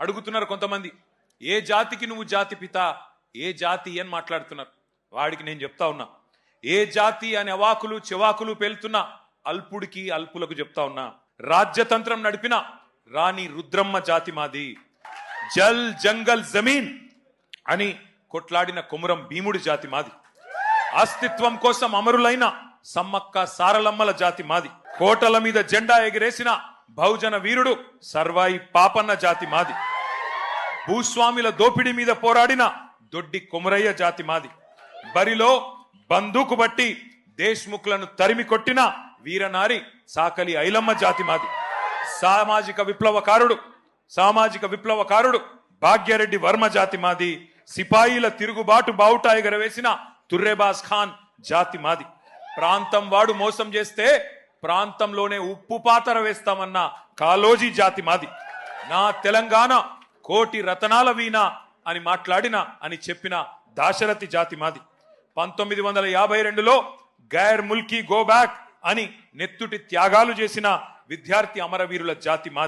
అడుగుతున్నారు కొంతమంది, ఏ జాతికి నువ్వు జాతి పిత, ఏ జాతి అని మాట్లాడుతున్నారు. వాడికి నేను చెప్తా ఉన్నా, ఏ జాతి అని అవాకులు చెవాకులు పేలుతున్నా అల్పుడికి అల్పులకు చెప్తా ఉన్నా, రాజ్యతంత్రం నడిపిన రాణి రుద్రమ్మ జాతి మాది, జల్ జంగల్ జమీన్ అని కొట్లాడిన కొమురం భీముడి జాతి మాది, అస్తిత్వం కోసం అమరులైన సమ్మక్క సారలమ్మల జాతి మాది, కోటల మీద జెండా ఎగిరేసిన బహుజన వీరుడు సర్వాయి పాపన్న జాతి మాది, భూస్వామిల దోపిడీ మీద పోరాడిన దొడ్డి కొమురయ్య జాతి మాది, బరిలో బందూకు బట్టి దేశ్ముఖులను తరిమి కొట్టిన వీరనారి సాకలి ఐలమ్మ జాతి మాది, సామాజిక విప్లవకారుడు భాగ్యరెడ్డి వర్మ జాతి మాది, సిపాయిల తిరుగుబాటు బావుట ఎగరవేసిన తుర్రేబాజ్ ఖాన్ జాతి మాది, ప్రాంతం వాడు మోసం చేస్తే ప్రాంతంలోనే ఉప్పు పాతర వేస్తామన్న కాలోజీ జాతి మాది, నా తెలంగాణ కోటి రతనాల వీణ అని మాట్లాడిన అని చెప్పిన దాశరథి జాతి మాది, 1952లో గైర్ ముల్కీ గో బ్యాక్ అని నెత్తుటి త్యాగాలు చేసిన విద్యార్థి అమరవీరుల జాతి మాది.